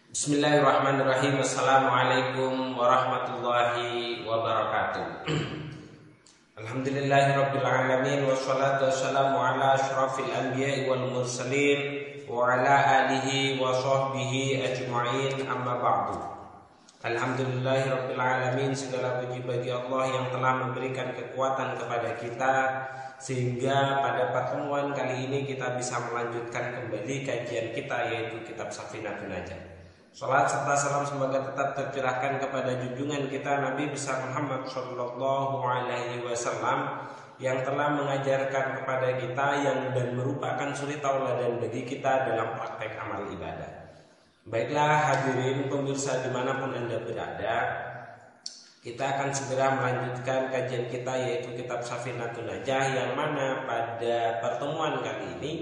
Bismillahirrahmanirrahim. Assalamualaikum warahmatullahi wabarakatuh. Alhamdulillahirabbil alamin wassalatu wassalamu ala asyrafil anbiya'i wal mursalin wa ala alihi wa sahbihi ajma'in, amma ba'du. Alhamdulillahirabbil alamin, segala puji bagi Allah yang telah memberikan kekuatan kepada kita sehingga pada pertemuan kali ini kita bisa melanjutkan kembali kajian kita, yaitu kitab Safinatun Najah. Salat serta salam semoga tetap tercurahkan kepada junjungan kita Nabi besar Muhammad Shallallahu Alaihi Wasallam yang telah mengajarkan kepada kita dan merupakan suri tauladan bagi kita dalam praktek amal ibadah. Baiklah hadirin pemirsa dimanapun Anda berada, kita akan segera melanjutkan kajian kita, yaitu kitab Safinatun Najah, yang mana pada pertemuan kali ini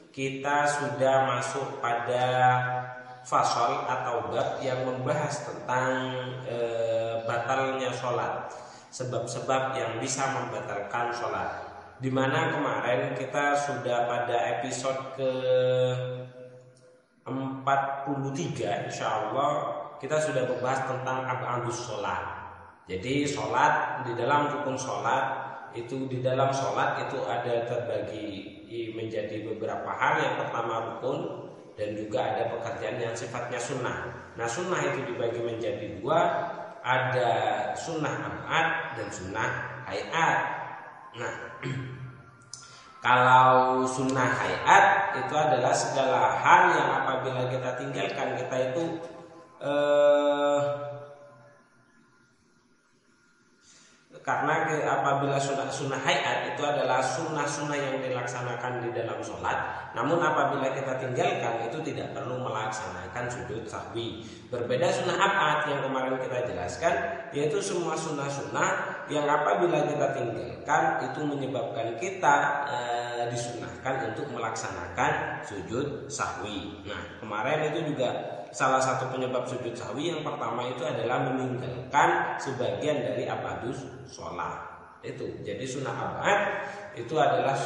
kita sudah masuk pada fasal atau bab yang membahas tentang batalnya sholat, sebab-sebab yang bisa membatalkan sholat. Dimana kemarin kita sudah pada episode ke 43, insya Allah kita sudah membahas tentang ab'adus sholat. Jadi sholat, di dalam rukun sholat itu, di dalam sholat itu ada terbagi menjadi beberapa hal. Yang pertama rukun, dan juga ada pekerjaan yang sifatnya sunnah. Nah, sunnah itu dibagi menjadi dua, ada sunnah ab'ad dan sunnah hayat. Nah, kalau sunnah hayat itu adalah segala hal yang apabila kita tinggalkan, kita itu karena apabila sunnah hayat itu adalah sunnah-sunnah yang dilaksanakan di dalam sholat, namun apabila kita tinggalkan itu tidak perlu melaksanakan sujud sahwi. Berbeda sunnah ab'ad yang kemarin kita jelaskan, yaitu semua sunnah-sunnah yang apabila kita tinggalkan itu menyebabkan kita disunahkan untuk melaksanakan sujud sahwi. Nah, kemarin itu juga salah satu penyebab sujud sahwi yang pertama itu adalah meninggalkan sebagian dari abadus sholat. Itu jadi sunnah abad itu adalah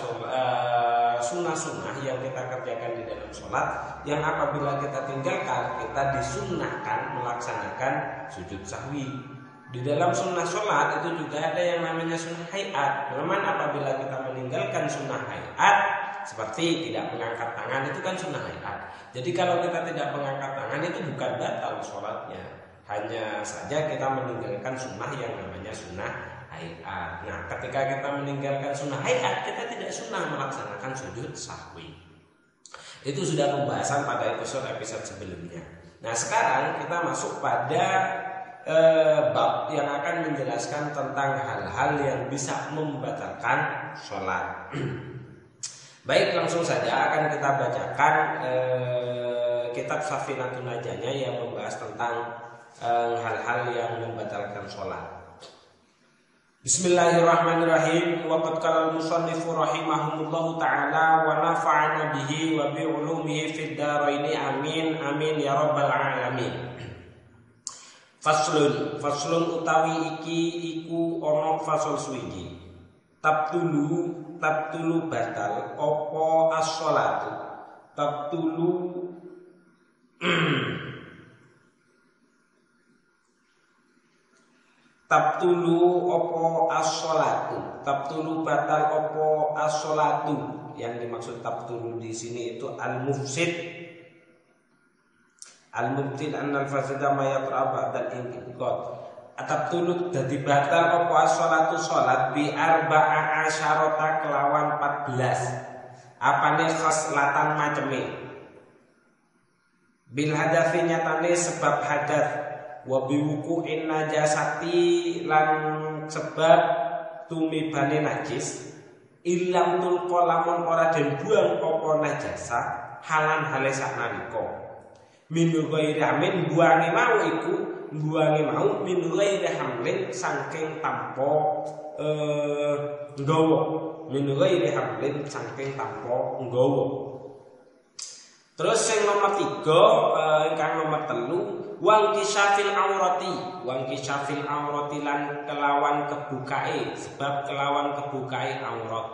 sunnah-sunnah yang kita kerjakan di dalam sholat, yang apabila kita tinggalkan kita disunnahkan melaksanakan sujud sahwi. Di dalam sunnah sholat itu juga ada yang namanya sunnah hayat. Namun apabila kita meninggalkan sunnah hayat, seperti tidak mengangkat tangan, itu kan sunnah hayat. Jadi kalau kita tidak mengangkat tangan itu bukan batal sholatnya, hanya saja kita meninggalkan sunnah yang namanya sunnah hayat. Nah, ketika kita meninggalkan sunnah hayat, kita tidak sunnah melaksanakan sujud sahwi. Itu sudah pembahasan pada episode sebelumnya. Nah, sekarang kita masuk pada bab yang akan menjelaskan tentang hal-hal yang bisa membatalkan sholat. Baik, langsung saja akan kita bacakan kitab Safinatun Najahnya yang membahas tentang hal-hal yang membatalkan sholat. Bismillahirrahmanirrahim. Wa qad qala al-musannifu rahimahumullahu ta'ala wa nafa'ana bihi wa bi ulumihi fid dharaini amin amin ya rabbal alamin. Faslun utawi iki iku ana fasal suwiji. Tabtulu batal opo as-sholatu. Tabtulu opo as-sholatu. Tabtulu batal opo as-sholatu. Yang dimaksud tabtulu di sini itu al-mufsid. Al-mubtil annal fasada ma yatra ba'dal inqiqad. Tabtulu dadi batal apa as-sholatu sholat bi arba'a asyarata kelawan 14. Apane khoslatan maceme. Bil hadafi nyatane sebab hadat, wa bi wuqu'in najasati lan sebab tumibane najis, ilam tulqa lamun ora den buang apa najasa halan hale saknalika. Min ghairi hamlin buange mau min ghairi hamlin saking tanpa nggawa. Min ghairi hamlin saking tanpa nggawa. Terus yang nomor 3, ingkang nomor 3, wangki syafil aurati lan kelawan kebukae, sebab kelawan kebukae aurat.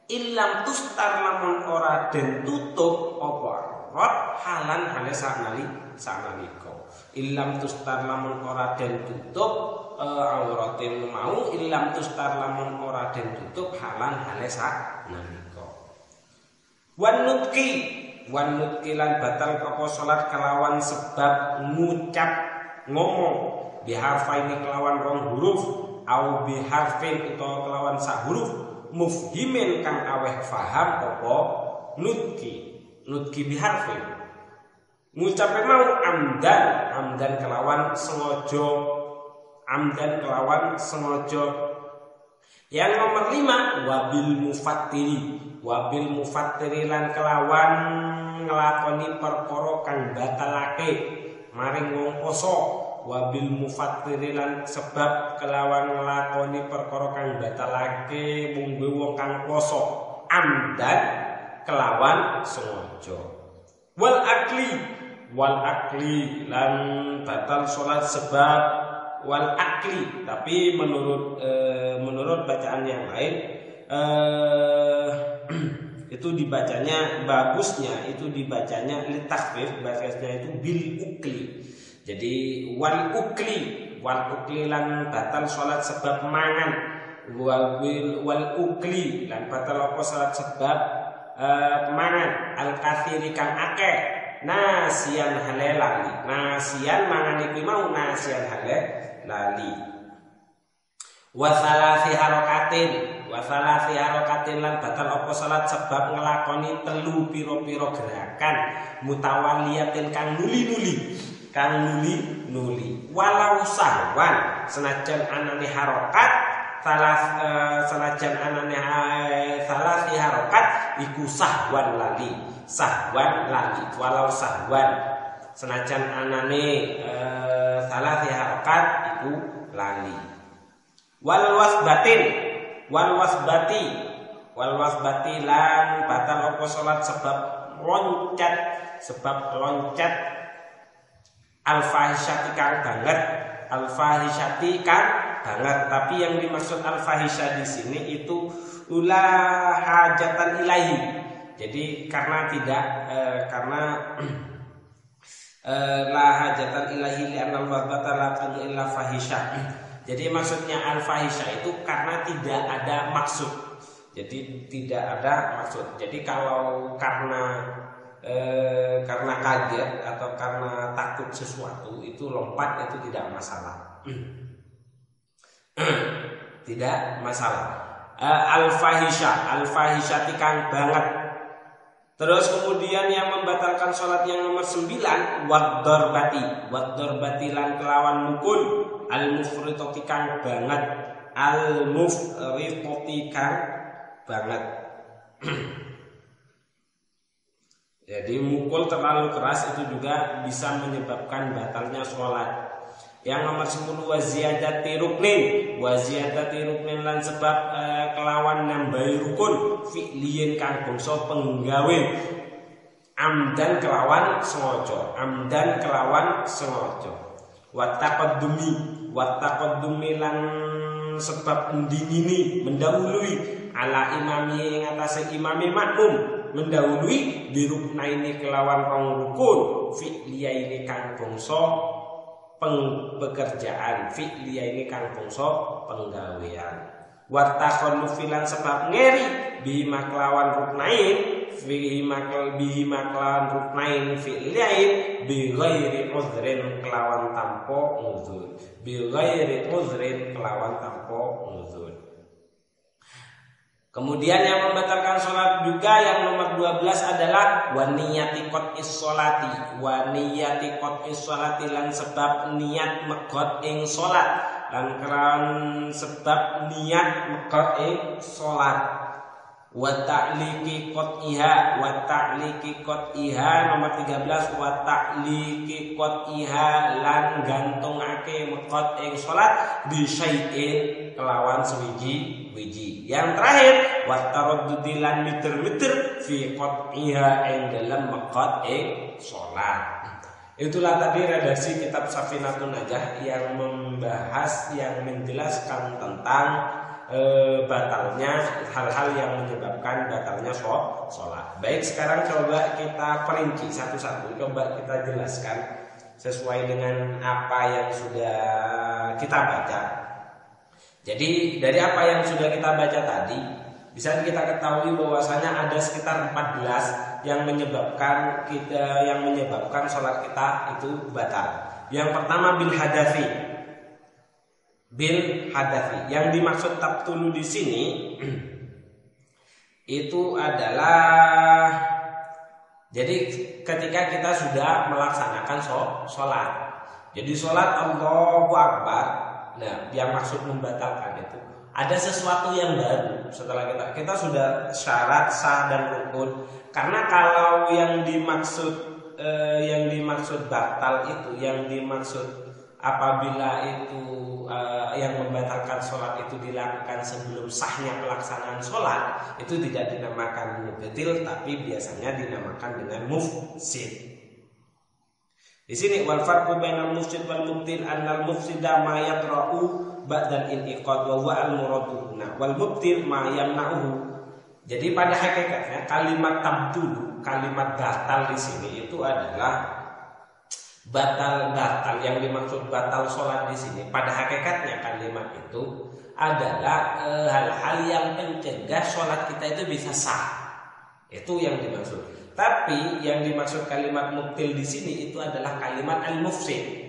Ilam tustar lamun ora den tutup apa aurat halan hale sanalika illam tustar lamun ora den tutup auratin mau illam tustar lamun ora den tutup halan hale sanalika wan nutki lan batal apa salat kelawan sebab ngucap ngomong biharfaini kelawan rong huruf au biharfin utawa kelawan sak huruf mufhimin kang aweh faham apa nutki biharfin ngucape mau amdan kelawan sengaja yang nomor 5 wabil mufattiri lan kelawan nglakoni perkara kang batalake maring wong poso wabil mufattiri lan sebab kelawan nglakoni perkara kang batalake munggo wong kang poso amdan kelawan sengaja wal akli lan batal salat sebab wal akli tapi menurut bacaan yang lain itu dibacanya bagusnya itu dibacanya litakhfif bahasanya itu bil ukli. Jadi wal ukli lan batal salat sebab mangan wal ukli lan batal apa salat sebab mangan al kathiri kang akeh nasian hale lali nasian mangan iku mau nasian hale lali wa salasi harakatin lan batal apa salat sebab ngelakoni telu piro-piro gerakan mutawaliyatin kang nuli walau sahwan senajan anane harokat salasi harokat iku sahwan lali walau sahwan senajan anane salasi harokat iku lali wal wasbati lan batal apa salat sebab loncat al-fahisyati kang banget tapi yang dimaksud al-fahisya di sini itu ulah hajatan ilahi. Jadi karena la hajatan ilahi li anal wasbata la tadu illa fahisya. Jadi maksudnya al-fahisya itu karena tidak ada maksud. Jadi tidak ada maksud. Jadi kalau karena kaget atau karena takut sesuatu itu lompat itu tidak masalah. Tidak masalah. Al-fahisya tikang banget. Terus kemudian yang membatalkan sholat yang nomor 9 wad-darbati lan kelawan mukul al-mufritati kang banget banget. Jadi mukul terlalu keras itu juga bisa menyebabkan batalnya sholat. Yang nomor 10 waziyadati ruknin lan sebab kelawan nambahi rukun fi'liyin kang bangsa penggawe amdan kelawan sengaja wa taqaddumi lan sebab ndingini mendahului ala imami ing atase imame makmum mendahului diruknaini kelawan rong rukun fi'liyaini kang bangsa pekerjaan fi'liyaini kang bangsa penggawean wa takhallufilan sebab ngeri bima kelawan ruknain fi'liyain bi ghairi uzrin kelawan tanpa uzur. Kemudian yang membatalkan sholat juga yang nomor 12 adalah waniyati qot'is sholati lan sebab niat megot ing sholat lan keran sebab niat megot ing sholat wa ta'liqi qot'iha nomor 13 wa ta'liqi qot'iha lan gantungake megot ing sholat bi syai'in kelawan sewiji. Yang terakhir wa taraddudi lan miter-miter fi qot'iha ing dalam megot ing sholat. Itulah tadi redaksi kitab Safinatun Najah yang menjelaskan tentang batalnya hal-hal yang menyebabkan batalnya sholat. Baik, sekarang coba kita perinci satu-satu, coba kita jelaskan sesuai dengan apa yang sudah kita baca. Jadi dari apa yang sudah kita baca tadi, bisa kita ketahui bahwasanya ada sekitar 14 yang menyebabkan sholat kita itu batal. Yang pertama bil hadafi. Yang dimaksud tabtulu di sini itu adalah jadi ketika kita sudah melaksanakan sholat. Jadi sholat Allahu Akbar. Nah, yang maksud membatalkan itu ada sesuatu yang baru setelah kita sudah syarat sah dan rukun. Karena kalau yang dimaksud batal itu, yang dimaksud apabila itu yang membatalkan sholat itu dilakukan sebelum sahnya pelaksanaan sholat, itu tidak dinamakan mubtil, tapi biasanya dinamakan dengan mufsid. Di sini wal farqu bainal mufsid wal mubtil annal mufsida ma yatra'u ba'dal inqad wa huwa al muradu. Nah, wal mubtil ma yamna'uhu. Jadi pada hakikatnya kalimat tabdulu, kalimat batal di sini itu adalah batal yang dimaksud batal sholat di sini. Pada hakikatnya kalimat itu adalah hal-hal yang mencegah sholat kita itu bisa sah. Itu yang dimaksud. Tapi yang dimaksud kalimat mubtil di sini itu adalah kalimat al-mufsid,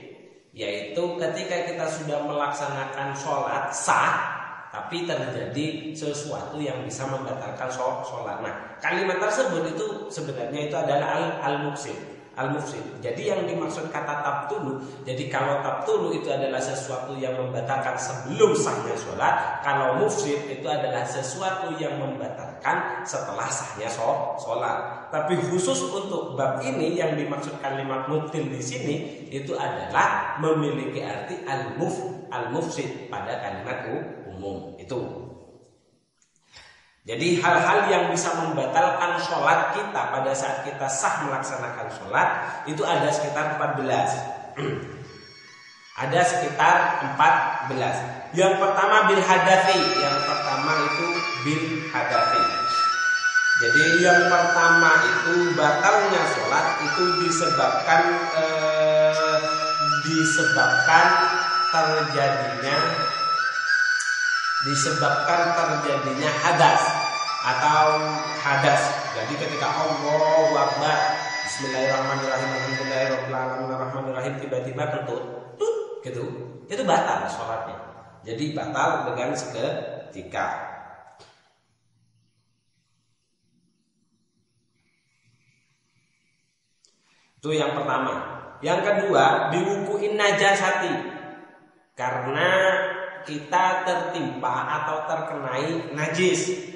yaitu ketika kita sudah melaksanakan sholat sah, tapi terjadi sesuatu yang bisa membatalkan sholat. Nah, kalimat tersebut itu sebenarnya itu adalah al-mufsid. Jadi yang dimaksud kata tabtulu, jadi kalau tabtulu itu adalah sesuatu yang membatalkan sebelum sahnya sholat, kalau mufsid itu adalah sesuatu yang membatalkan setelah sahnya sholat. Tapi khusus untuk bab ini yang dimaksud kalimat mubtil di sini itu adalah memiliki arti al-mufsid pada kalimat umum itu. Jadi hal-hal yang bisa membatalkan sholat kita pada saat kita sah melaksanakan sholat itu ada sekitar 14. Ada sekitar 14. Yang pertama bil hadafi. Yang pertama itu bil hadafi. Jadi yang pertama itu batalnya sholat itu disebabkan terjadinya hadas atau hadas. Jadi ketika Allahu Akbar, Bismillahirrahmanirrahim, Alhamdulillahirrahmanirrahim, tiba-tiba kentut, gitu, itu batal sholatnya. Jadi batal dengan seketika. Itu yang pertama. Yang kedua, biwuku'in najasati, karena kita tertimpa atau terkenai najis,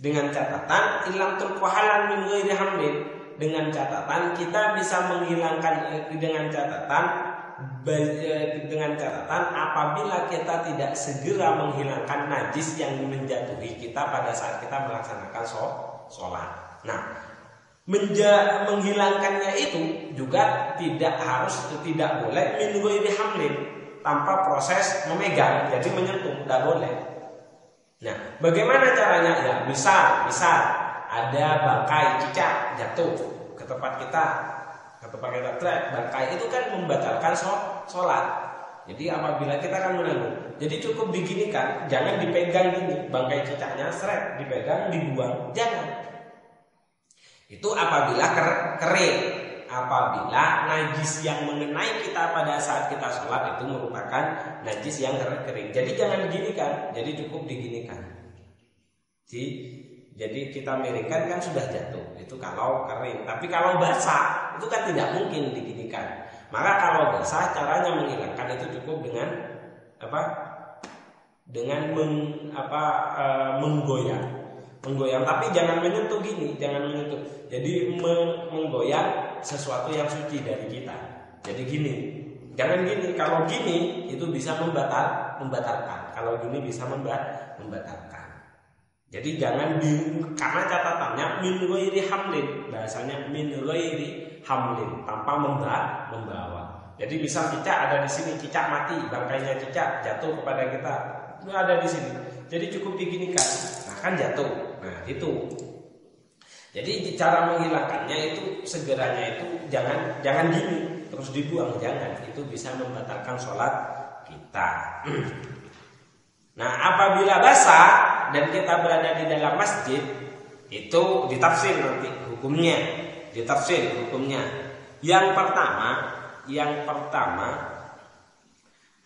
dengan catatan ilam terkuhalan min ghairi hamlin, dengan catatan kita bisa menghilangkan dengan catatan apabila kita tidak segera menghilangkan najis yang menjatuhi kita pada saat kita melaksanakan sholat. Nah, menghilangkannya itu juga tidak boleh min ghairi hamlin, tanpa proses memegang, jadi menyentuh, tidak boleh. Nah, bagaimana caranya? Ya, misal ada bangkai cicak jatuh ke tempat kita, bangkai itu kan membatalkan sholat. Jadi apabila kita akan menanggung, jadi cukup diginikan, jangan dipegang gini, bangkai cicaknya seret, dipegang, dibuang, jangan. Itu apabila kering. Apabila najis yang mengenai kita pada saat kita sholat itu merupakan najis yang kering. Jadi jangan diginikan, jadi cukup diginikan. Jadi kita miringkan kan sudah jatuh, itu kalau kering. Tapi kalau basah itu kan tidak mungkin diginikan. Maka kalau basah caranya menghilangkan itu cukup dengan menggoyang, tapi jangan menyentuh gini, jangan menyentuh. Jadi menggoyang sesuatu yang suci dari kita. Jadi gini, jangan gini. Kalau gini itu bisa membatalkan. Kalau gini bisa membatalkan. Jadi jangan karena catatannya min ghairi hamlin, bahasanya min ghairi hamlin, tanpa membawa. Jadi misal cicak ada di sini, cicak mati, bangkainya cicak jatuh kepada kita, ada di sini. Jadi cukup diginikan, nah kan jatuh. Nah itu. Jadi cara menghilangkannya itu segeranya itu jangan gini terus dibuang, jangan. Itu bisa membatalkan sholat kita. Nah apabila basah dan kita berada di dalam masjid, itu ditafsir nanti hukumnya. Ditafsir hukumnya. Yang pertama,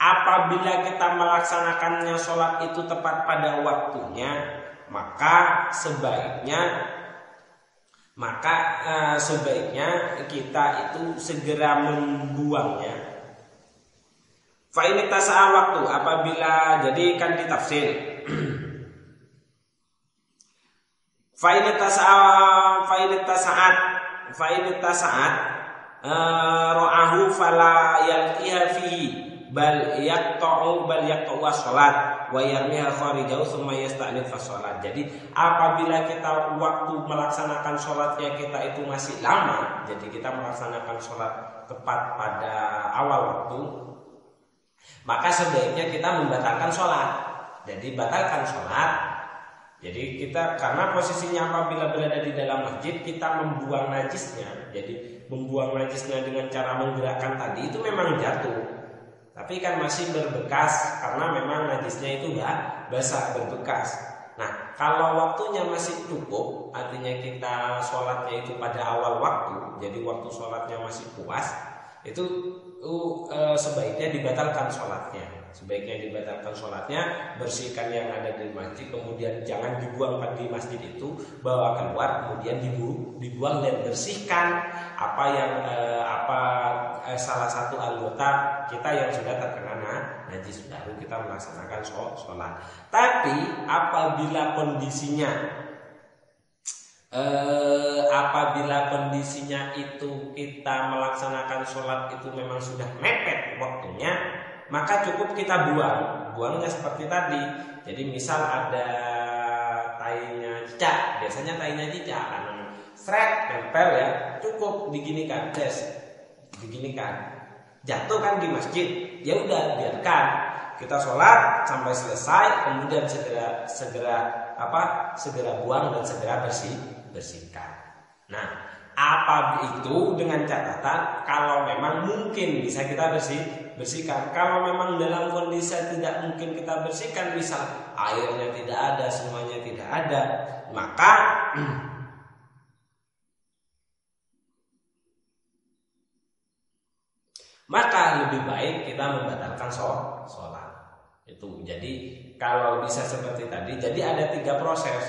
apabila kita melaksanakannya sholat itu tepat pada waktunya, maka sebaiknya kita itu segera membuangnya. Fa ini tasa'a waktu, apabila jadi kan ditafsir. Fa ini tasa'at ra'ahu fala yalqiha fihi bal yaqta'u as-shalat wa yarmiha kharijahu thumma yasta'nif as-shalat. Jadi apabila kita waktu melaksanakan sholatnya kita itu masih lama, jadi kita melaksanakan sholat tepat pada awal waktu, maka sebaiknya kita membatalkan sholat. Jadi batalkan sholat. Jadi kita karena posisinya apabila berada di dalam masjid, kita membuang najisnya. Jadi membuang najisnya dengan cara menggerakkan tadi itu memang jatuh. Tapi kan masih berbekas karena memang najisnya itu basah berbekas. Nah, kalau waktunya masih cukup, artinya kita sholatnya itu pada awal waktu, jadi waktu sholatnya masih puas, itu sebaiknya dibatalkan sholatnya. Bersihkan yang ada di masjid, kemudian jangan dibuang di masjid itu, bawa keluar, kemudian dibuang dan bersihkan salah satu anggota kita yang sudah terkena najis, baru kita melaksanakan sholat. Tapi apabila kondisinya itu kita melaksanakan sholat itu memang sudah mepet waktunya, maka cukup kita buangnya seperti tadi. Jadi misal ada tainya cicak, biasanya tainya cicak kan srek tempel ya, cukup diginikan, jatuh kan di masjid, ya udah biarkan kita sholat sampai selesai, kemudian segera buang dan segera bersihkan. Nah, apa itu dengan catatan kalau memang mungkin bisa kita bersihkan. Kalau memang dalam kondisi tidak mungkin kita bersihkan, misal airnya tidak ada, semuanya tidak ada, maka lebih baik kita membatalkan sholat itu. Jadi kalau bisa seperti tadi, jadi ada 3 proses.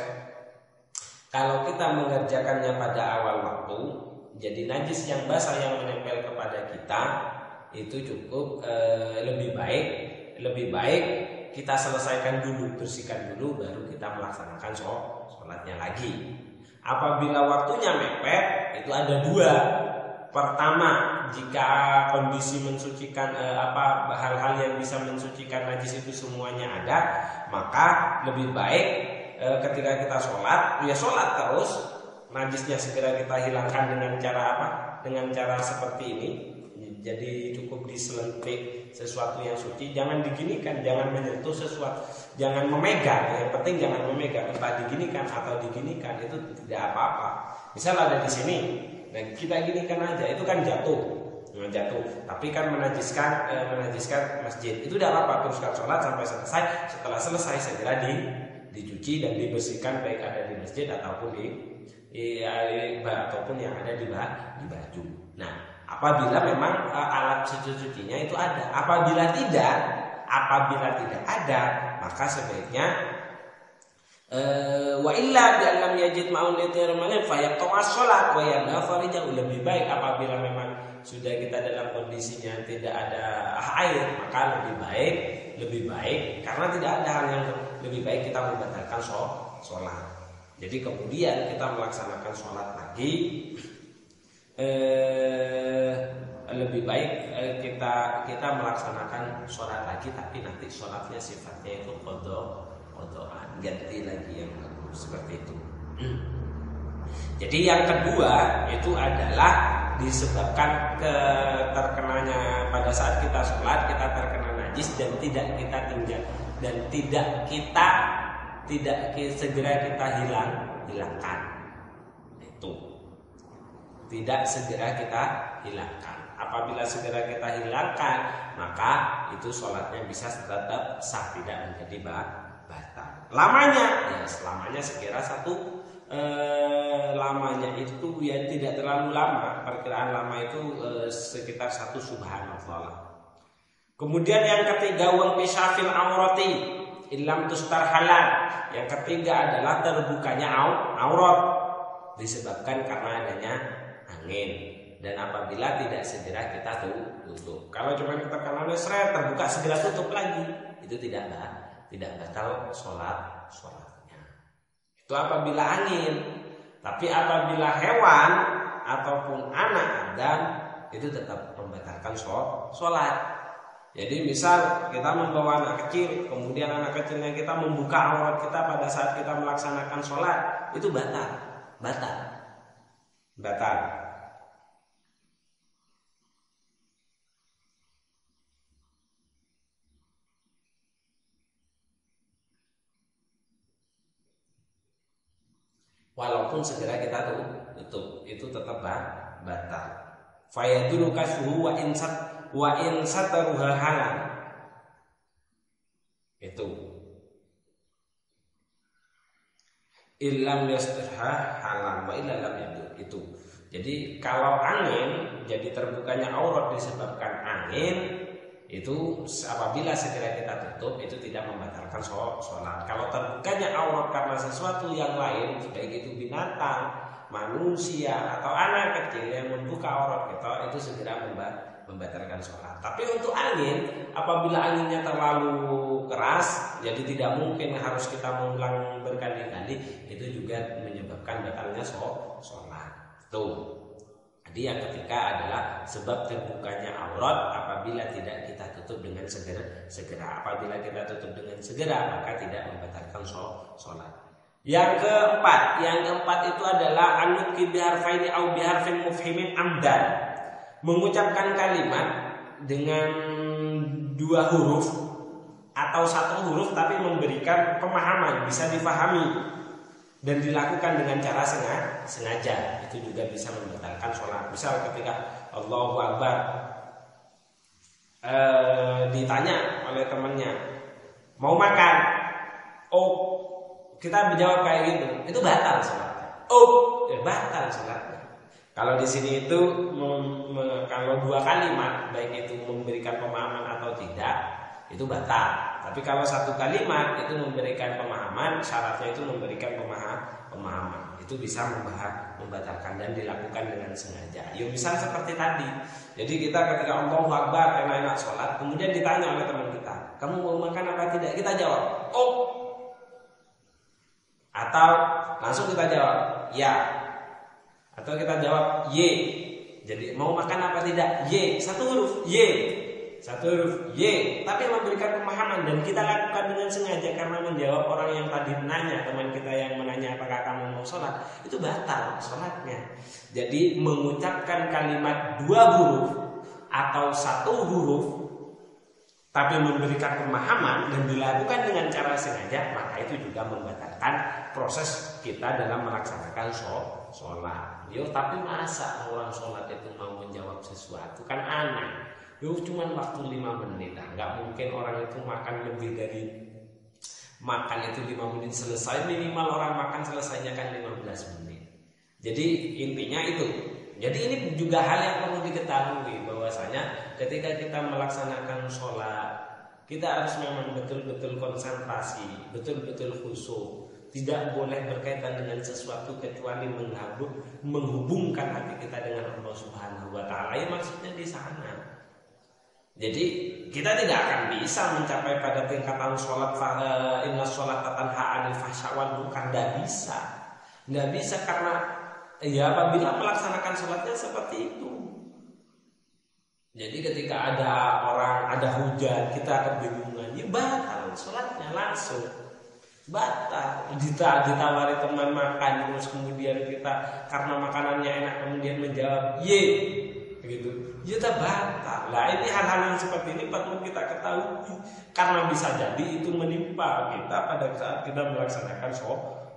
Kalau kita mengerjakannya pada awal waktu, jadi najis yang basah yang menempel kepada kita itu cukup lebih baik kita selesaikan dulu, bersihkan dulu, baru kita melaksanakan sholatnya lagi. Apabila waktunya mepet, itu ada 2. Pertama, jika kondisi mensucikan hal-hal yang bisa mensucikan najis itu semuanya ada, maka lebih baik ketika kita sholat, ya sholat terus, najisnya segera kita hilangkan dengan cara apa? Dengan cara seperti ini. Jadi cukup diselentik sesuatu yang suci, jangan diginikan, jangan menyentuh sesuatu, jangan memegang. Yang penting jangan memegang, entah diginikan atau diginikan itu tidak apa-apa. Misal ada di sini, nah kita ginikan aja, itu kan jatuh. Tapi kan menajiskan masjid, itu tidak apa-apa. Teruskan sholat sampai selesai. Setelah selesai segera dicuci dan dibersihkan, baik ada di masjid ataupun ataupun yang ada di baju. Nah, apabila memang alat cucinya itu ada, apabila tidak ada, maka sebaiknya wa illa bi lam yajid ma'un litirmalin fa yaqta'u as-shalat wa yamna kharijahu. Lebih baik apabila memang sudah kita dalam kondisinya tidak ada air, maka lebih baik karena tidak ada hal yang lebih baik kita membatalkan sholat. Jadi kemudian kita melaksanakan sholat lagi, lebih baik kita melaksanakan sholat lagi, tapi nanti sholatnya sifatnya itu qadha, ganti lagi yang seperti itu. Jadi yang kedua itu adalah disebabkan terkenanya pada saat kita sholat kita terkena najis dan tidak kita tinggal dan tidak segera kita hilangkan. Itu tidak segera kita hilangkan. Apabila segera kita hilangkan, maka itu sholatnya bisa tetap sah, tidak menjadi batal. Lamanya, ya selamanya sekira lamanya itu ya tidak terlalu lama. Perkiraan lama itu sekitar 1 subhanallah. Kemudian yang ketiga, wal isyafil aurati illam tustar halal. Yang ketiga adalah terbukanya aurat disebabkan karena adanya angin. Dan apabila tidak segera kita tutup. Kalau cuma kita kanalnya terbuka segera tutup lagi, itu tidak batal sholatnya. Itu apabila angin. Tapi apabila hewan ataupun anak adam, itu tetap membatalkan sholat. Jadi misal kita membawa anak kecil, kemudian anak kecilnya kita membuka aurat kita pada saat kita melaksanakan sholat, itu batal. Walaupun segera kita tutup, itu tetap batal. Fayadulu kashuhu wa in sataruha halal. Itu illam yastirha halal wa illa lam yadur. Itu. Jadi kalau angin, jadi terbukanya aurat disebabkan angin, itu apabila segera kita tutup itu tidak membatalkan sholat. Kalau terbukanya aurat karena sesuatu yang lain, baik itu binatang, manusia atau anak kecil yang membuka aurat kita, itu segera membatalkan sholat. Tapi untuk angin, apabila anginnya terlalu keras, jadi tidak mungkin harus kita mengulang berkali-kali, itu juga menyebabkan batalnya sholat. Tuh. Jadi yang ketiga adalah sebab terbukanya aurat apabila tidak kita tutup dengan segera. Apabila kita tutup dengan segera, maka tidak membatalkan sholat. Yang keempat itu adalah anutqi biharfaini au biharfin mufhimin amdan. Mengucapkan kalimat dengan 2 huruf atau 1 huruf tapi memberikan pemahaman, bisa difahami dan dilakukan dengan cara sengaja, itu juga bisa membatalkan sholat. Misal ketika Allahu Akbar ditanya oleh temannya mau makan, kita menjawab kayak gitu, itu batal sholatnya. Batal sholatnya. Kalau di sini itu kalau 2 kalimat, baik itu memberikan pemahaman atau tidak, itu batal. Tapi kalau 1 kalimat itu memberikan pemahaman, syaratnya itu memberikan pemahaman, itu bisa membatalkan dan dilakukan dengan sengaja. Ya misal seperti tadi. Jadi kita ketika Allahu Akbar enak-enak sholat, kemudian ditanya oleh teman kita, kamu mau makan apa tidak? Kita jawab, atau langsung kita jawab, ya. Atau kita jawab, Y. Jadi mau makan apa tidak? Y. 1 huruf, Y. 1 huruf Y, tapi memberikan pemahaman dan kita lakukan dengan sengaja karena menjawab orang yang tadi menanya, teman kita yang menanya apakah kamu mau sholat, itu batal sholatnya. Jadi mengucapkan kalimat 2 huruf atau 1 huruf tapi memberikan pemahaman dan dilakukan dengan cara sengaja, maka itu juga membatalkan proses kita dalam melaksanakan sholat. Tapi masa orang sholat itu mau menjawab sesuatu, kan aneh. Cuma waktu 5 menit, nggak mungkin orang itu makan lebih dari makan itu 5 menit selesai, minimal orang makan selesainya kan 15 menit. Jadi intinya itu. Jadi ini juga hal yang perlu diketahui bahwasanya ketika kita melaksanakan sholat, kita harus memang betul-betul konsentrasi, betul-betul khusyuk. Tidak boleh berkaitan dengan sesuatu kecuali menghubungkan hati kita dengan Allah Subhanahu wa taala. Ya maksudnya di sana. Jadi kita tidak akan bisa mencapai pada tingkatan sholat inna sholat tanha 'anil fahsya wal munkar, nggak bisa karena ya apabila melaksanakan sholatnya seperti itu. Jadi ketika ada hujan, kita kebingungan, ya batal sholatnya langsung batal. Ditawari teman makan, terus kemudian kita karena makanannya enak kemudian menjawab Y, begitu. Y Dia batal. Nah ini hal-hal yang seperti ini perlu kita ketahui karena bisa jadi itu menimpa kita pada saat kita melaksanakan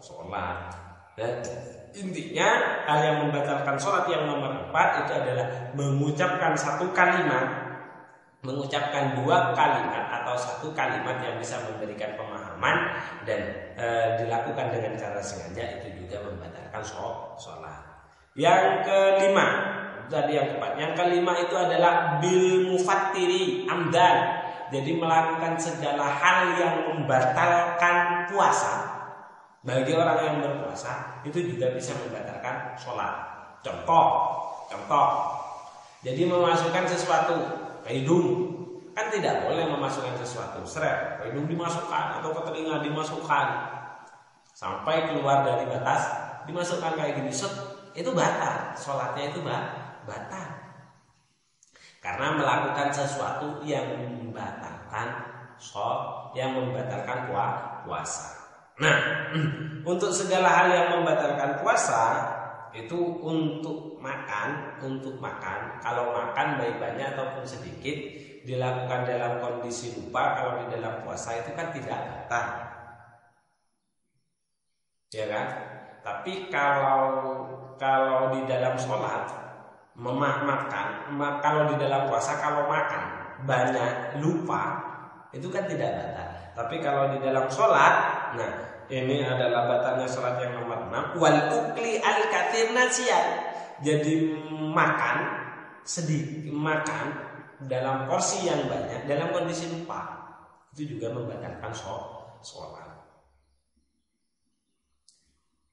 sholat. Dan intinya hal yang membatalkan sholat yang nomor 4 itu adalah mengucapkan satu kalimat, mengucapkan dua kalimat atau satu kalimat yang bisa memberikan pemahaman dan dilakukan dengan cara sengaja, itu juga membatalkan sholat. Yang kelima, tadi yang keempat. Yang kelima itu adalah bil mufattiri amdan. Jadi melakukan segala hal yang membatalkan puasa. Bagi orang yang berpuasa itu juga bisa membatalkan sholat. Contoh. Jadi memasukkan sesuatu ke hidung, kan tidak boleh memasukkan sesuatu seret ke hidung dimasukkan atau ke telinga dimasukkan sampai keluar dari batas dimasukkan kayak gini, itu batal, sholatnya itu batal karena melakukan sesuatu yang membatalkan puasa. Nah, untuk segala hal yang membatalkan puasa itu untuk makan, kalau makan baik banyak ataupun sedikit dilakukan dalam kondisi lupa, kalau di dalam puasa itu kan tidak batal, ya kan? Tapi kalau di dalam sholat kalau di dalam puasa kalau makan banyak lupa itu kan tidak batal. Tapi kalau di dalam sholat, nah ini adalah batalnya sholat yang nomor 6. Wal ukli al katsir nasiyan. Jadi makan sedikit, makan dalam porsi yang banyak dalam kondisi lupa, itu juga membatalkan sholat.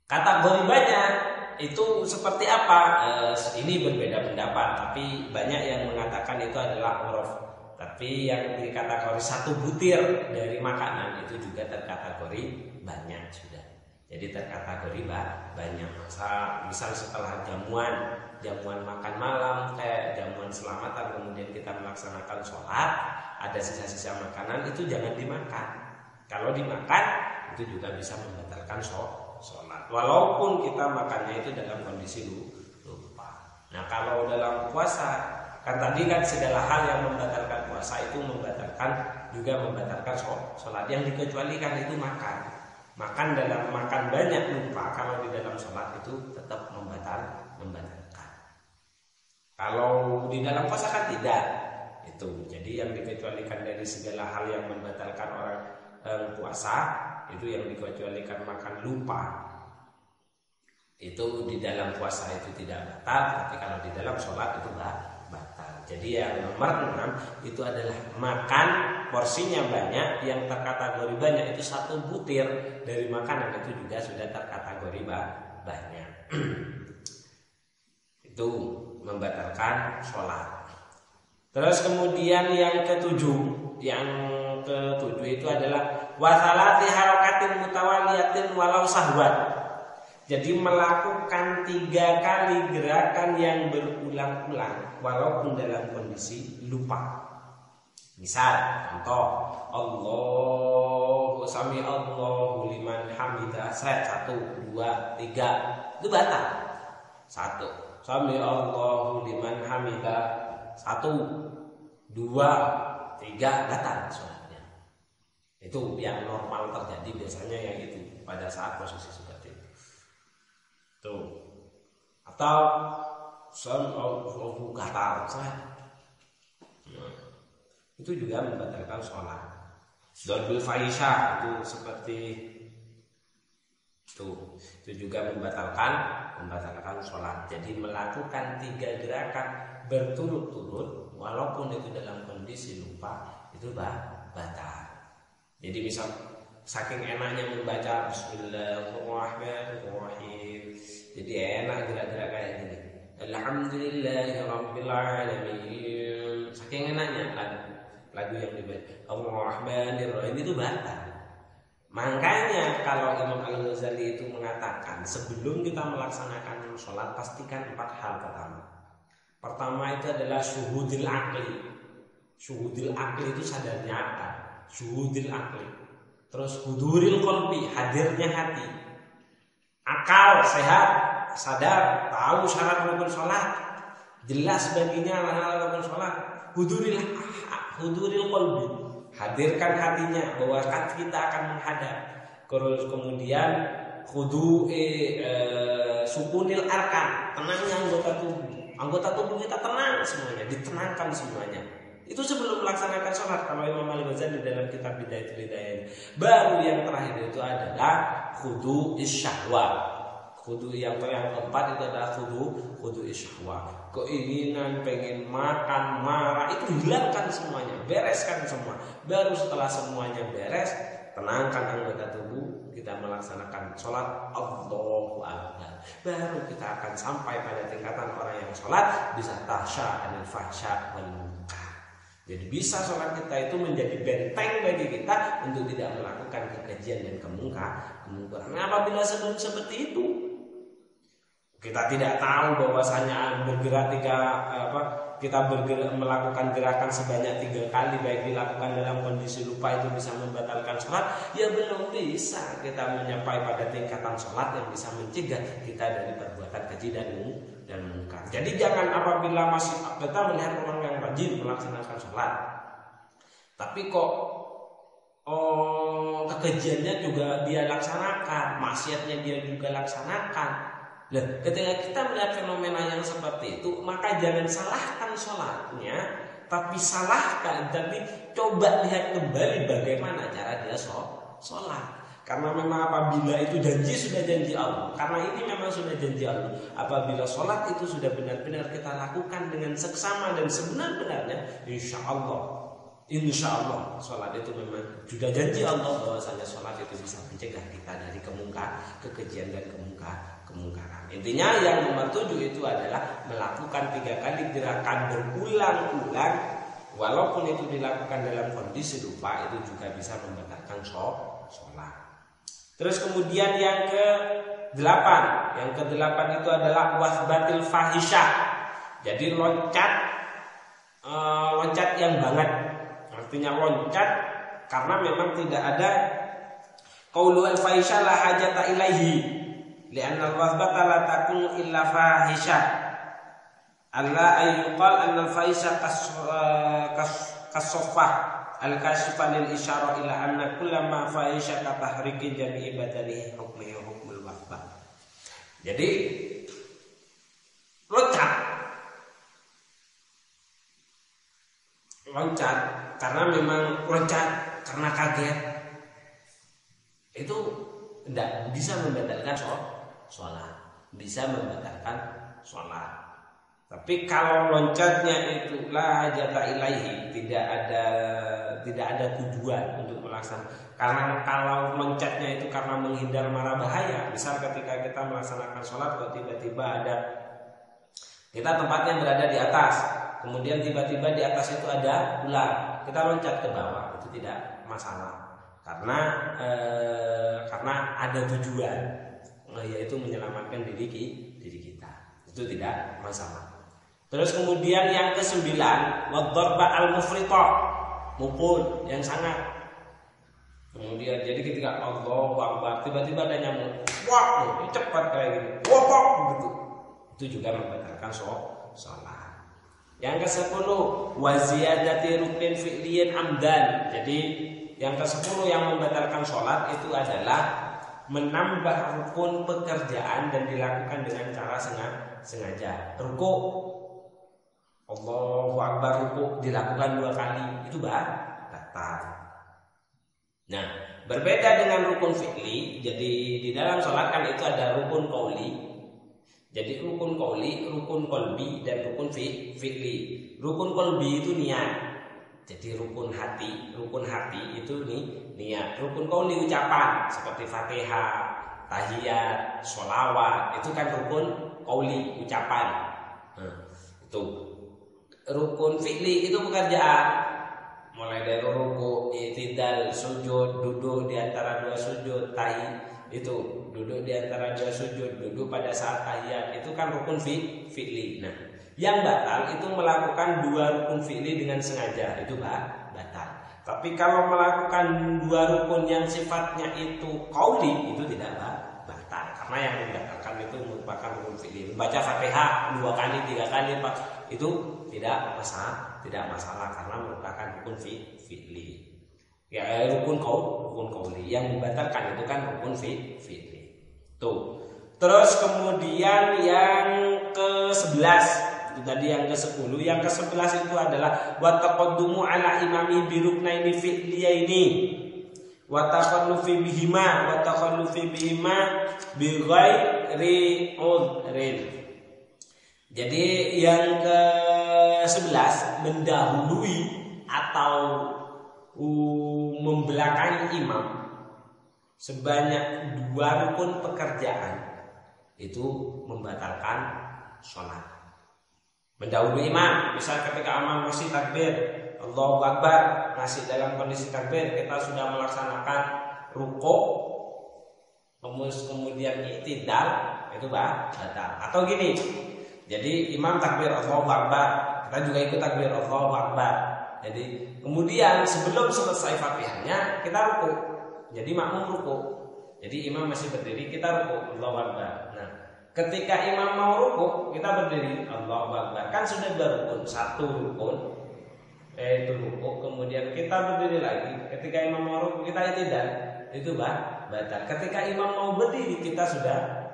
Kategori banyak itu seperti apa? Ini berbeda pendapat, tapi banyak yang mengatakan itu adalah uruf. Tapi yang di kategori satu butir dari makanan itu juga terkategori banyak sudah. Jadi terkategori banyak. Misal setelah jamuan makan malam, kayak jamuan selamatan, kemudian kita melaksanakan sholat, ada sisa-sisa makanan itu jangan dimakan. Kalau dimakan itu juga bisa membatalkan sholat. Walaupun kita makannya itu dalam kondisi lupa. Nah kalau dalam puasa, kan tadi kan segala hal yang membatalkan puasa itu membatalkan sholat. Yang dikecualikan itu makan dalam makan banyak lupa. Kalau di dalam sholat itu tetap membatalkan. Kalau di dalam puasa kan tidak itu. Jadi yang dikecualikan dari segala hal yang membatalkan orang puasa itu yang dikecualikan makan lupa. Itu di dalam puasa itu tidak batal, tapi kalau di dalam sholat itu batal. Jadi yang nomor 6 itu adalah makan porsinya banyak, yang terkategori banyak itu satu butir dari makanan itu juga sudah terkategori banyak. Itu membatalkan sholat. Terus kemudian yang ketujuh itu adalah wasalati harakatin mutawaliyatin walau sahwan. Jadi melakukan 3 kali gerakan yang berulang-ulang walaupun dalam kondisi lupa. Misal, contoh, Allahu sami Allahu liman hamidah, 1, 2, 3, itu batal. 1, sami Allahu liman hamidah, 1, 2, 3, batal sholatnya. Itu yang normal terjadi biasanya, yang itu pada saat posisi seperti itu. Tuh. Atau gatal, itu juga membatalkan sholat. Darbul fahisha itu seperti itu juga membatalkan sholat. Jadi melakukan 3 gerakan berturut-turut walaupun itu dalam kondisi lupa itu batal. Jadi misal saking enaknya membaca Bismillahirrahmanirrahim, jadi enak gerak-gerak kayak gini. Alhamdulillahirabbil alamin. Saking enaknya lagu yang dibaca Ar-Rahmanir-Rahim itu batal. Makanya kalau Imam Al-Ghazali itu mengatakan sebelum kita melaksanakan sholat pastikan 4 hal Pertama itu adalah syuhudil aqli. Syuhudil aqli itu sadarnya apa? Syuhudil aqli. Terus huduril qalbi, hadirnya hati. Akal sehat, sadar, tahu syarat rukun sholat. jelas baginya larangan sholat. Huduril qalbi, hadirkan hatinya bahwa kita akan menghadap. Kemudian sukunil arkan, tenangnya anggota tubuh kita tenang semuanya, ditenangkan semuanya. Itu sebelum melaksanakan sholat. Kalau Imam Al-Ghazali dalam kitab Bidayatul Hidayah. Baru yang terakhir itu adalah khudu isyahwa. Khudu yang keempat itu adalah khudu isyahwa. Keinginan pengen makan, marah, itu hilangkan semuanya, bereskan semua. Baru setelah semuanya beres, tenangkan anggota tubuh, kita melaksanakan sholat Allahu Akbar. Baru kita akan sampai pada tingkatan orang yang sholat bisa tahsya anil fahsya wal munkar. Jadi bisa sholat kita itu menjadi benteng bagi kita untuk tidak melakukan kekejian dan kemungkaran. Apabila sebelum seperti itu kita tidak tahu bahwasanya kita melakukan gerakan sebanyak 3 kali, baik dilakukan dalam kondisi lupa itu bisa membatalkan sholat, ya belum bisa kita menyampai pada tingkatan sholat yang bisa mencegah kita dari perbuatan keji dan munkar. Jadi jangan apabila masih kita melihat orang yang rajin melaksanakan sholat, tapi kok kekejiannya juga dia laksanakan, maksiatnya dia juga laksanakan. Nah, ketika kita melihat fenomena yang seperti itu, maka jangan salahkan sholatnya, tapi coba lihat kembali bagaimana cara dia sholat. Karena memang apabila itu sudah janji Allah, karena ini memang sudah janji Allah. Apabila sholat itu sudah benar-benar kita lakukan dengan seksama dan sebenar-benarnya, insya Allah sholat itu memang sudah janji Allah bahwasanya sholat itu bisa mencegah kita dari kekejian dan kemungkaran. Intinya yang nomor 7 itu adalah melakukan 3 kali gerakan berulang-ulang, walaupun itu dilakukan dalam kondisi lupa, itu juga bisa membatalkan sholat. Terus kemudian yang ke-8 itu adalah wasbatil fahisyah. Jadi loncat yang banget, artinya loncat karena memang tidak ada qaulu al-fahisyah la hajata ilaihi. Lianna al-wasbata la takunu illa fahisyah. Allah ayyuqal anna al-fahisyah kasofah al-kasifah lil isyarah ila anna kullama fahisyah katahriki jami'i badanihi hukmihi hukmul wasbah. Jadi loncat karena memang loncat karena kaget itu tidak bisa membatalkan sholat, bisa membatalkan sholat. Tapi kalau loncatnya itu la hajata ilaihi, tidak ada tujuan untuk melaksanakan. Karena kalau loncatnya itu karena menghindar mara bahaya, misal ketika kita melaksanakan sholat kok tiba-tiba kita tempatnya berada di atas, kemudian tiba-tiba di atas itu ada ular, kita loncat ke bawah, itu tidak masalah. Karena ada tujuan, yaitu menyelamatkan diri kita, itu tidak masalah. Terus kemudian yang ke-9, wadharba al-mufritah, mukul yang sangat. Kemudian jadi ketika Allahu Akbar tiba-tiba ada nyamuk, wah, cepat kayak gitu, wopok gitu. Itu juga membatalkan sholat. Yang ke-10, waziyadati ruknin fi'liyin amdan. Jadi yang ke-10 yang membatalkan sholat itu adalah menambah rukun pekerjaan dan dilakukan dengan cara sengaja. Ruku, Allahu Akbar, ruku dilakukan 2 kali, itu batal. Nah, berbeda dengan rukun fi'li. Jadi di dalam sholat kan itu ada rukun qauli. Jadi rukun qauli, rukun qalbi, dan rukun fi'li. Rukun qalbi itu niat. Jadi rukun hati itu niat. Rukun qauli ucapan seperti Fatihah, tahiyat, sholawat, itu kan rukun qauli ucapan. Itu. Rukun fi'li itu pekerjaan. Mulai dari ruku, i'tidal, sujud, duduk di antara 2 sujud, itu duduk di antara 2 sujud, duduk pada saat tahiyat, itu kan rukun fi'li. Nah, yang batal itu melakukan 2 rukun fi'li dengan sengaja, itu batal. Tapi kalau melakukan 2 rukun yang sifatnya itu qauli, itu tidak batal, karena yang membatalkan membatalkan itu merupakan rukun fi'li. Membaca Fatihah 2 kali, 3 kali, 4 itu tidak masalah karena merupakan rukun fi'li. Ya, rukun qauli. Yang membatalkan itu kan rukun fi'li. Tuh. Terus kemudian yang ke-11, itu tadi yang ke-10, yang ke-11 itu adalah wa taqaddumu ala imami bi ruknaini fi'liyaini wa takhallufi bihima bi ghairi udhrin. Jadi yang ke-11 mendahului atau membelakangi imam sebanyak 2 rukun pekerjaan itu membatalkan sholat. Mendahului imam, misal ketika imam masih takbir Allahu Akbar, masih dalam kondisi takbir, kita sudah melaksanakan rukuk, kemudian i'tidal, itu batal. Atau gini, jadi imam takbir Allahu Akbar, kita juga ikut takbir Allahu Akbar. Jadi kemudian sebelum selesai Fatihahnya kita rukuk. Jadi makmum rukuk. Jadi imam masih berdiri, kita rukuk Allahu Akbar. Nah, ketika imam mau rukuk, kita berdiri Allahu Akbar. Kan sudah 2 rukun, 1 rukun itu rukuk, kemudian kita berdiri lagi. Ketika imam mau rukuk, kita i'tidal, itu batal. Ketika imam mau berdiri, kita sudah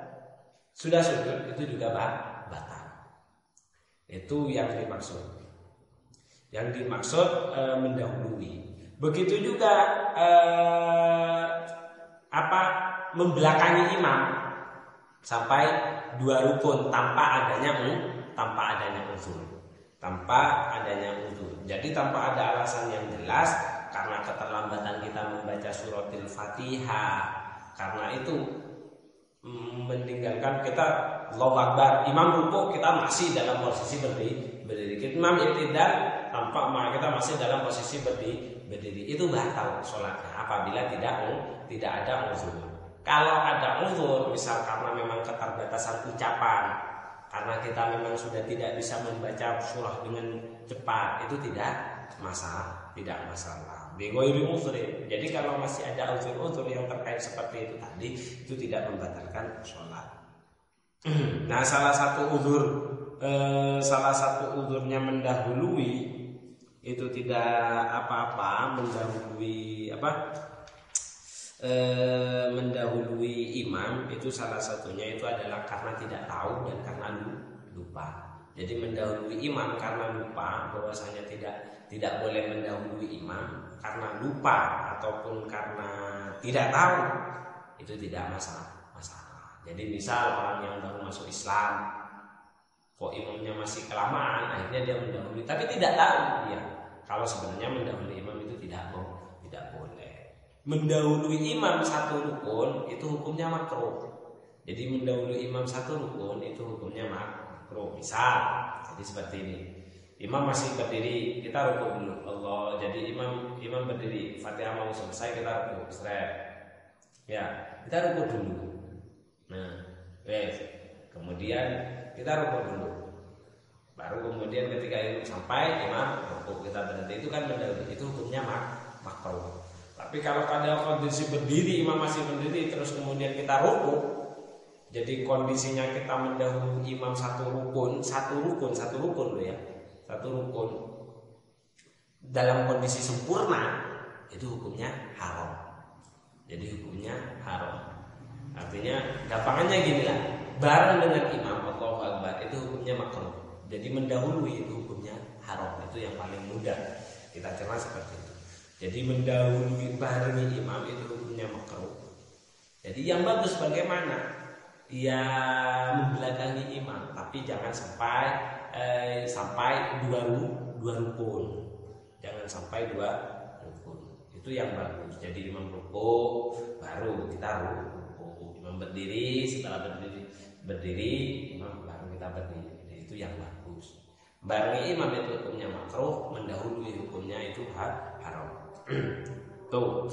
sujud, itu juga batal. Itu yang dimaksud. Yang dimaksud mendahului. Begitu juga membelakangi imam sampai 2 rukun tanpa adanya uzur. Jadi tanpa ada alasan yang jelas, karena keterlambatan kita membaca suratil Fatihah, karena itu meninggalkan kita Allahu Akbar, imam rukuk kita masih dalam posisi berdiri. Imam i'tidal tampak kita masih dalam posisi berdiri. Itu batal sholatnya apabila tidak ada uzur. Kalau ada uzur, misal karena memang keterbatasan ucapan, karena kita memang sudah tidak bisa membaca surah dengan cepat, itu tidak masalah. Bighairi uzrin. Jadi kalau masih ada uzur-uzur yang terkait seperti itu tadi, itu tidak membatalkan sholat. Nah, salah satu uzurnya mendahului itu tidak mendahului imam, itu salah satunya itu adalah karena tidak tahu dan karena lupa. Jadi mendahului imam karena lupa, bahwasanya tidak boleh mendahului imam karena lupa ataupun karena tidak tahu, itu tidak masalah. Jadi misal orang yang baru masuk Islam, kok imamnya masih kelamaan, akhirnya dia mendahului, tapi tidak tahu dia kalau sebenarnya mendahului imam itu tidak boleh. Mendahului imam 1 rukun itu hukumnya makruh. Jadi mendahului imam 1 rukun itu hukumnya makruh. Misal, jadi seperti ini. Imam masih berdiri, kita rukuk dulu. Allah. Jadi imam berdiri, Fatihah mau selesai, kita rukuk. Ya, kita rukuk dulu. Nah, kemudian kita rukuk dulu. Baru kemudian ketika imam sampai, imam rukuk, kita berhenti. Itu kan mendahului, itu hukumnya makruh. Tapi kalau pada kondisi berdiri, imam masih berdiri, terus kemudian kita rukuk, jadi kondisinya kita mendahului imam 1 rukun loh ya, 1 rukun dalam kondisi sempurna, itu hukumnya haram. Jadi hukumnya haram. Artinya gampangannya gini lah, bareng dengan imam Allahu Akbar itu hukumnya makruh. Jadi mendahului itu hukumnya haram. Itu yang paling mudah kita cerna seperti itu. Jadi mendahului barengi imam itu hukumnya makruh. Jadi yang bagus bagaimana? Ya membelakangi imam, tapi jangan sampai 2 rukun. Jangan sampai 2 rukun. Itu yang bagus. Jadi imam rukuk, baru kita rukuk. Imam berdiri, setelah berdiri imam baru kita berdiri. Itu yang bagus. Barengi imam itu hukumnya makruh, mendahului hukumnya itu haram. Tuh.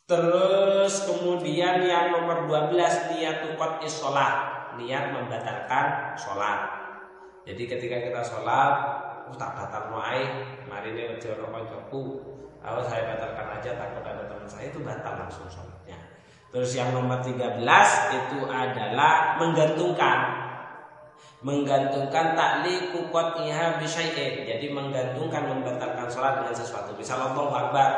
Terus kemudian yang nomor 12, niatu qat'is shalah, niat membatalkan sholat. Jadi ketika kita sholat, tak batal wae, marine wejo kancaku, saya batalkan aja takut ada teman saya, itu batal langsung sholatnya. Terus yang nomor 13 itu adalah menggantungkan ta'liqu qat'iha bi syai'in. Jadi menggantungkan, membatalkan sholat dengan sesuatu. Misal Allahu Akbar,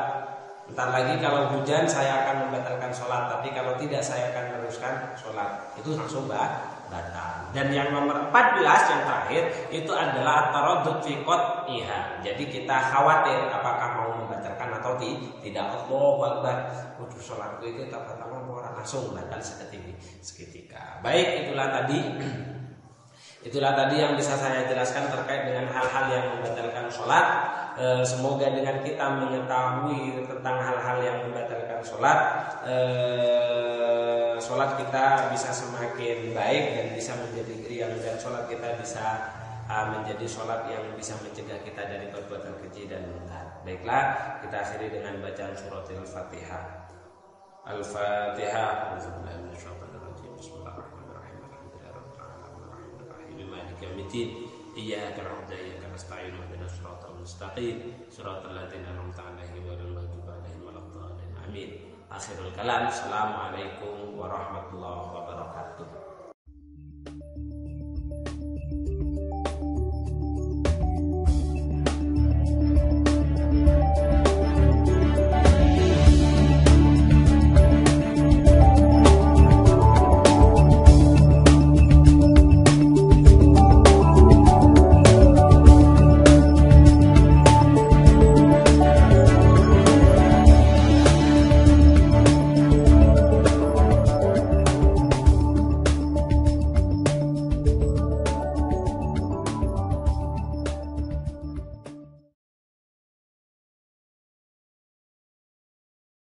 bentar lagi kalau hujan saya akan membatalkan sholat, tapi kalau tidak saya akan teruskan sholat. Itu langsung batal. Dan yang nomor 14 yang terakhir itu adalah at-taraddud fi qat'iha. Jadi kita khawatir apakah mau membatalkan atau tidak. Allahu Akbar, waduh sholatku itu pertama langsung batal seketika. Baik, itulah tadi yang bisa saya jelaskan terkait dengan hal-hal yang membatalkan sholat. Semoga dengan kita mengetahui tentang hal-hal yang membatalkan sholat, sholat kita bisa semakin baik dan bisa menjadi riang, dan sholat kita bisa menjadi sholat yang bisa mencegah kita dari perbuatan keji dan munkar. Baiklah, kita akhiri dengan bacaan surat Al-Fatihah. Al-Fatihah. Bismillahirrahmanirrahim. Maliki yaumiddin. Iyyaka na'budu wa iyyaka nasta'in. Ihdinas siratal mustaqim. Siratal ladzina an'amta 'alaihim ghairil maghdubi 'alaihim waladdallin. Amin. Akhirul kalam. Assalamualaikum warahmatullahi wabarakatuh.